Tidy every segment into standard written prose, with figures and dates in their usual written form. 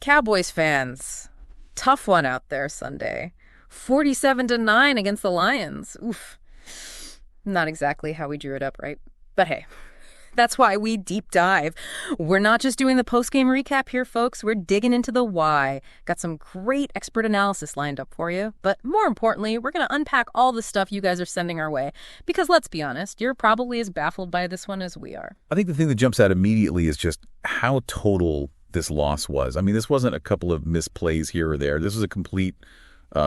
Cowboys fans, tough one out there Sunday. 47-9 against the Lions. Oof. Not exactly how we drew it up, right? But hey, that's why we deep dive. We're not just doing the post-game recap here, folks. We're digging into the why. Got some great expert analysis lined up for you. But more importantly, we're going to unpack all the stuff you guys are sending our way. Because let's be honest, you're probably as baffled by this one as we are. I think the thing that jumps out immediately is just how total this loss was. I mean, this wasn't a couple of misplays here or there. This was a complete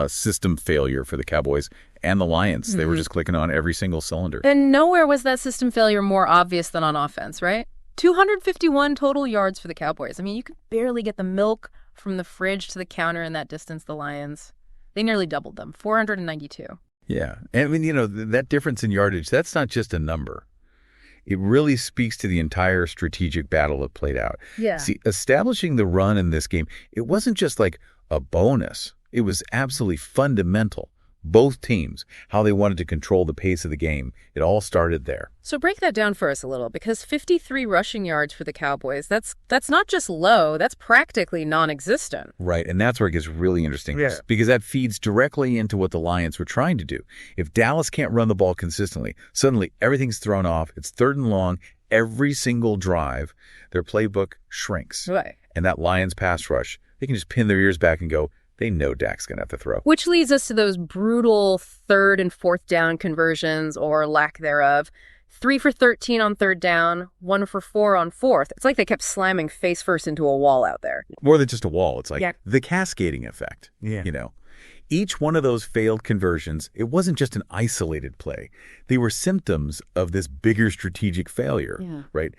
system failure for the Cowboys and the Lions. They were just clicking on every single cylinder. And nowhere was that system failure more obvious than on offense, right? 251 total yards for the Cowboys. I mean, you could barely get the milk from the fridge to the counter in that distance. The Lions, they nearly doubled them, 492. Yeah. And I mean, you know, that difference in yardage, that's not just a number. It really speaks to the entire strategic battle that played out. Yeah. See, establishing the run in this game, it wasn't just like a bonus. It was absolutely fundamental. Both teams, how they wanted to control the pace of the game, it all started there. So break that down for us a little, because 53 rushing yards for the Cowboys, that's not just low, that's practically non-existent. Right, and that's where it gets really interesting, Yeah. because that feeds directly into what the Lions were trying to do. If Dallas can't run the ball consistently, suddenly everything's thrown off, it's 3rd and long, every single drive, their playbook shrinks. Right. And that Lions pass rush, they can just pin their ears back and go, they know Dak's going to have to throw. Which leads us to those brutal 3rd and 4th down conversions, or lack thereof. 3 for 13 on 3rd down, 1 for 4 on 4th. It's like they kept slamming face first into a wall out there. More than just a wall. It's like Yeah. the cascading effect. Yeah. You know, each one of those failed conversions, it wasn't just an isolated play. They were symptoms of this bigger strategic failure, right?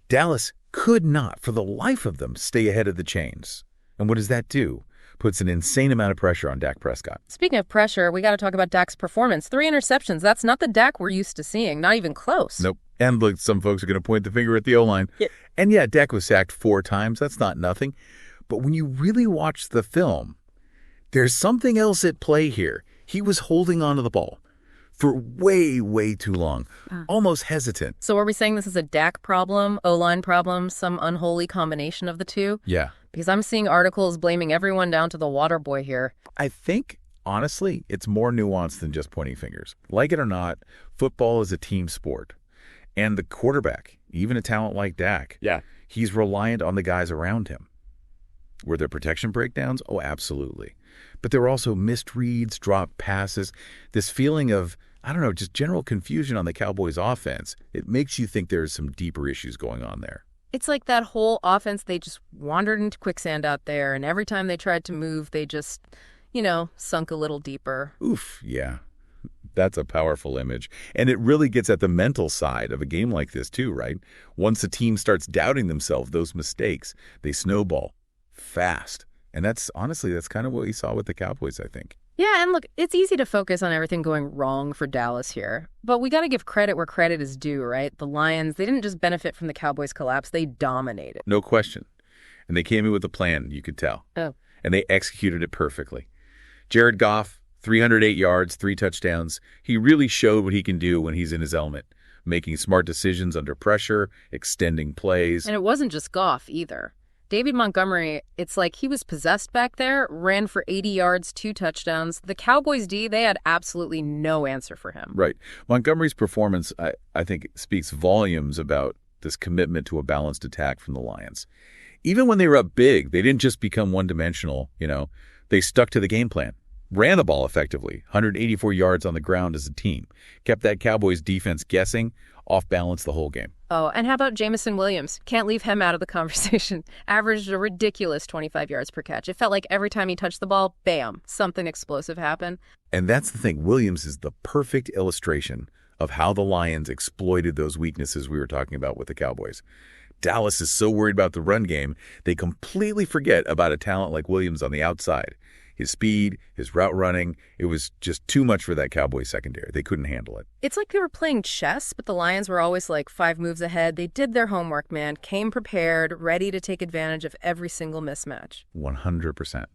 Dallas could not, for the life of them, stay ahead of the chains. And what does that do? Puts an insane amount of pressure on Dak Prescott. Speaking of pressure, we got to talk about Dak's performance. 3 interceptions. That's not the Dak we're used to seeing. Not even close. Nope. And look, some folks are going to point the finger at the O-line. Yeah. And yeah, Dak was sacked 4 times. That's not nothing. But when you really watch the film, there's something else at play here. He was holding onto the ball for way, way too long, almost hesitant. So are we saying this is a Dak problem, O-line problem, some unholy combination of the two? Yeah. Because I'm seeing articles blaming everyone down to the water boy here. I think, honestly, it's more nuanced than just pointing fingers. Like it or not, football is a team sport. And the quarterback, even a talent like Dak, he's reliant on the guys around him. Were there protection breakdowns? Oh, absolutely. But there were also missed reads, dropped passes, this feeling of, I don't know, just general confusion on the Cowboys' offense. It makes you think there's some deeper issues going on there. It's like that whole offense, they just wandered into quicksand out there, and every time they tried to move, they just, sunk a little deeper. Oof, yeah. That's a powerful image. And it really gets at the mental side of a game like this too, right? Once a team starts doubting themselves, those mistakes, they snowball fast. And that's kind of what we saw with the Cowboys, I think. Yeah, and look, it's easy to focus on everything going wrong for Dallas here. But we got to give credit where credit is due, right? The Lions, they didn't just benefit from the Cowboys' collapse, they dominated. No question. And they came in with a plan, you could tell. Oh. And they executed it perfectly. Jared Goff, 308 yards, 3 touchdowns. He really showed what he can do when he's in his element, making smart decisions under pressure, extending plays. And it wasn't just Goff either. David Montgomery, it's like he was possessed back there, ran for 80 yards, 2 touchdowns. The Cowboys D, they had absolutely no answer for him. Right. Montgomery's performance, I think, speaks volumes about this commitment to a balanced attack from the Lions. Even when they were up big, they didn't just become one-dimensional, They stuck to the game plan, ran the ball effectively, 184 yards on the ground as a team, kept that Cowboys defense guessing, off balance the whole game. Oh, and how about Jameson Williams? Can't leave him out of the conversation. Averaged a ridiculous 25 yards per catch. It felt like every time he touched the ball, bam, something explosive happened. And that's the thing. Williams is the perfect illustration of how the Lions exploited those weaknesses we were talking about with the Cowboys. Dallas is so worried about the run game, they completely forget about a talent like Williams on the outside. His speed, his route running, it was just too much for that Cowboys secondary. They couldn't handle it. It's like they were playing chess, but the Lions were always like 5 moves ahead. They did their homework, man, came prepared, ready to take advantage of every single mismatch. 100%.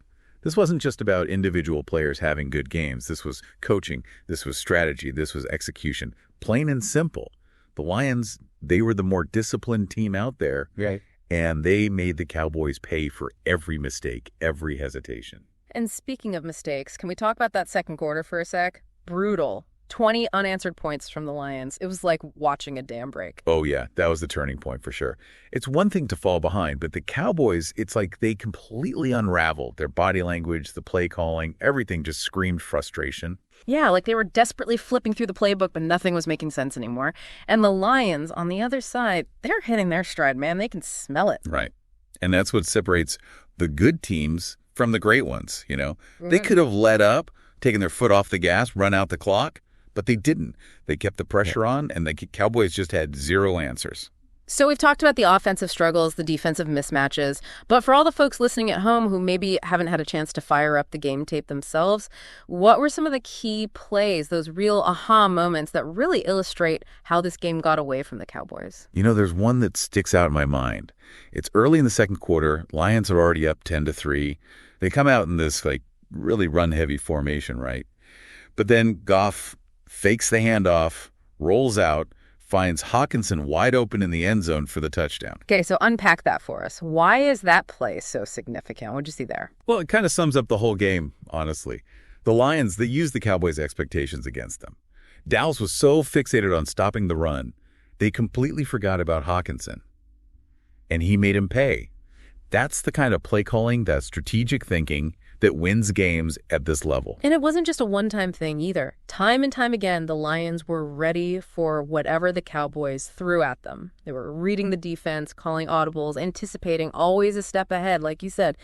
This wasn't just about individual players having good games. This was coaching. This was strategy. This was execution. Plain and simple. The Lions, they were the more disciplined team out there. Right. and they made the Cowboys pay for every mistake, every hesitation. And speaking of mistakes, can we talk about that second quarter for a sec? Brutal. 20 unanswered points from the Lions. It was like watching a dam break. Oh, yeah, that was the turning point for sure. It's one thing to fall behind, but the Cowboys, it's like they completely unraveled. Their body language, the play calling, everything just screamed frustration. Yeah, like they were desperately flipping through the playbook, but nothing was making sense anymore. And the Lions, on the other side, they're hitting their stride, man. They can smell it. Right. And that's what separates the good teams from the great ones, you know. They could have let up, taken their foot off the gas, run out the clock. But they didn't. They kept the pressure on, and the Cowboys just had zero answers. So we've talked about the offensive struggles, the defensive mismatches, but for all the folks listening at home who maybe haven't had a chance to fire up the game tape themselves, what were some of the key plays, those real aha moments that really illustrate how this game got away from the Cowboys? You know, there's one that sticks out in my mind. It's early in the second quarter. Lions are already up 10-3. They come out in this, like, really run-heavy formation, right? But then Goff fakes the handoff, rolls out, finds Hawkinson wide open in the end zone for the touchdown. Okay, so unpack that for us. Why is that play so significant? What'd you see there? Well, it kind of sums up the whole game, honestly. The Lions, they used the Cowboys' expectations against them. Dallas was so fixated on stopping the run, they completely forgot about Hawkinson. And he made him pay. That's the kind of play calling, that strategic thinking that wins games at this level. And it wasn't just a one-time thing either. Time and time again, the Lions were ready for whatever the Cowboys threw at them. They were reading the defense, calling audibles, anticipating, always a step ahead, like you said.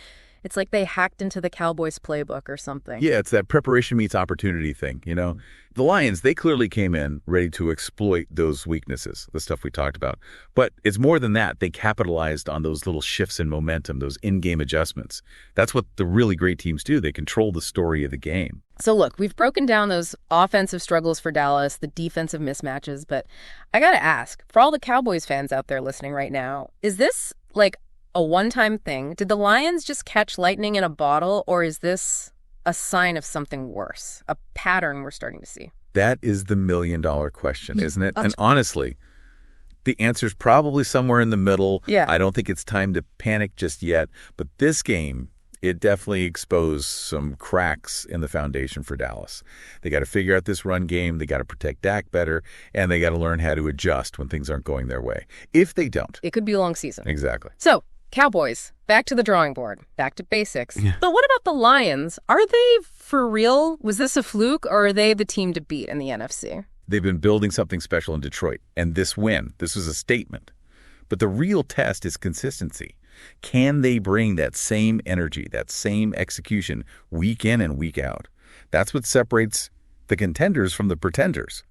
It's like they hacked into the Cowboys playbook or something. Yeah, it's that preparation meets opportunity thing, you know. The Lions, they clearly came in ready to exploit those weaknesses, the stuff we talked about. But it's more than that. They capitalized on those little shifts in momentum, those in-game adjustments. That's what the really great teams do. They control the story of the game. So look, we've broken down those offensive struggles for Dallas, the defensive mismatches, but I gotta ask, for all the Cowboys fans out there listening right now, is this like a one-time thing? Did the Lions just catch lightning in a bottle, or is this a sign of something worse, a pattern we're starting to see? That is the million-dollar question, isn't it? And honestly, the answer's probably somewhere in the middle. Yeah. I don't think it's time to panic just yet. But this game, it definitely exposed some cracks in the foundation for Dallas. They got to figure out this run game. They got to protect Dak better, and they got to learn how to adjust when things aren't going their way. If they don't, it could be a long season. Exactly. So, Cowboys, back to the drawing board, back to basics. Yeah. But what about the Lions? Are they for real? Was this a fluke, or are they the team to beat in the NFC? They've been building something special in Detroit, and this win, this was a statement. But the real test is consistency. Can they bring that same energy, that same execution week in and week out? That's what separates the contenders from the pretenders.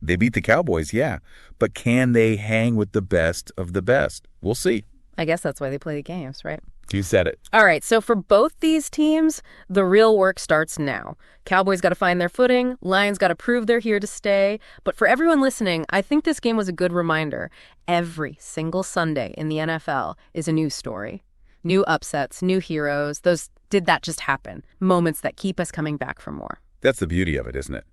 They beat the Cowboys, yeah, but can they hang with the best of the best? We'll see. I guess that's why they play the games, right? You said it. All right, so for both these teams, the real work starts now. Cowboys got to find their footing. Lions got to prove they're here to stay. But for everyone listening, I think this game was a good reminder. Every single Sunday in the NFL is a news story. New upsets, new heroes. Those did that just happen? Moments that keep us coming back for more. That's the beauty of it, isn't it?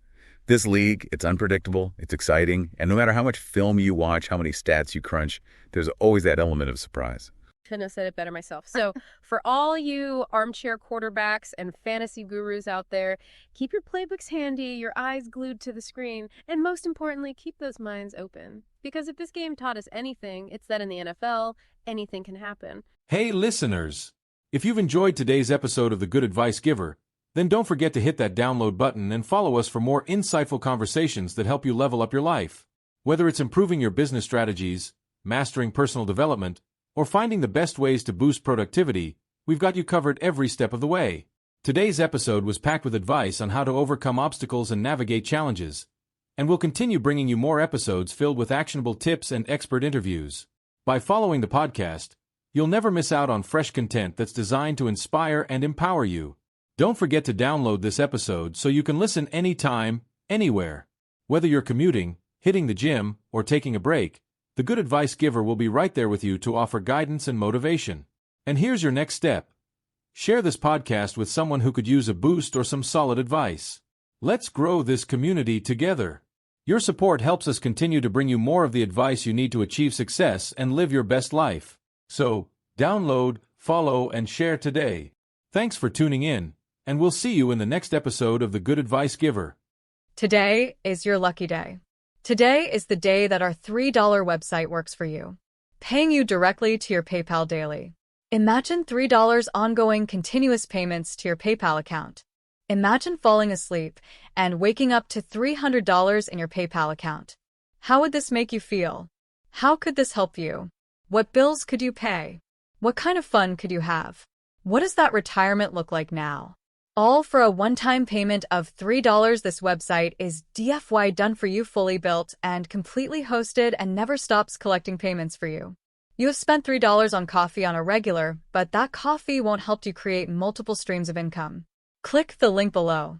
This league, it's unpredictable, it's exciting, and no matter how much film you watch, how many stats you crunch, there's always that element of surprise. Couldn't have said it better myself. So for all you armchair quarterbacks and fantasy gurus out there, keep your playbooks handy, your eyes glued to the screen, and most importantly, keep those minds open. Because if this game taught us anything, it's that in the NFL, anything can happen. Hey, listeners! If you've enjoyed today's episode of The Good Advice Giver, then don't forget to hit that download button and follow us for more insightful conversations that help you level up your life. Whether it's improving your business strategies, mastering personal development, or finding the best ways to boost productivity, we've got you covered every step of the way. Today's episode was packed with advice on how to overcome obstacles and navigate challenges, and we'll continue bringing you more episodes filled with actionable tips and expert interviews. By following the podcast, you'll never miss out on fresh content that's designed to inspire and empower you. Don't forget to download this episode so you can listen anytime, anywhere. Whether you're commuting, hitting the gym, or taking a break, the Good Advice Giver will be right there with you to offer guidance and motivation. And here's your next step. Share this podcast with someone who could use a boost or some solid advice. Let's grow this community together. Your support helps us continue to bring you more of the advice you need to achieve success and live your best life. So, download, follow, and share today. Thanks for tuning in, and we'll see you in the next episode of The Good Advice Giver. Today is your lucky day. Today is the day that our $3 website works for you, paying you directly to your PayPal daily. Imagine $3 ongoing continuous payments to your PayPal account. Imagine falling asleep and waking up to $300 in your PayPal account. How would this make you feel? How could this help you? What bills could you pay? What kind of fun could you have? What does that retirement look like now? All for a one-time payment of $3. This website is DFY done for you, fully built and completely hosted, and never stops collecting payments for you. You have spent $3 on coffee on a regular, but that coffee won't help you create multiple streams of income. Click the link below.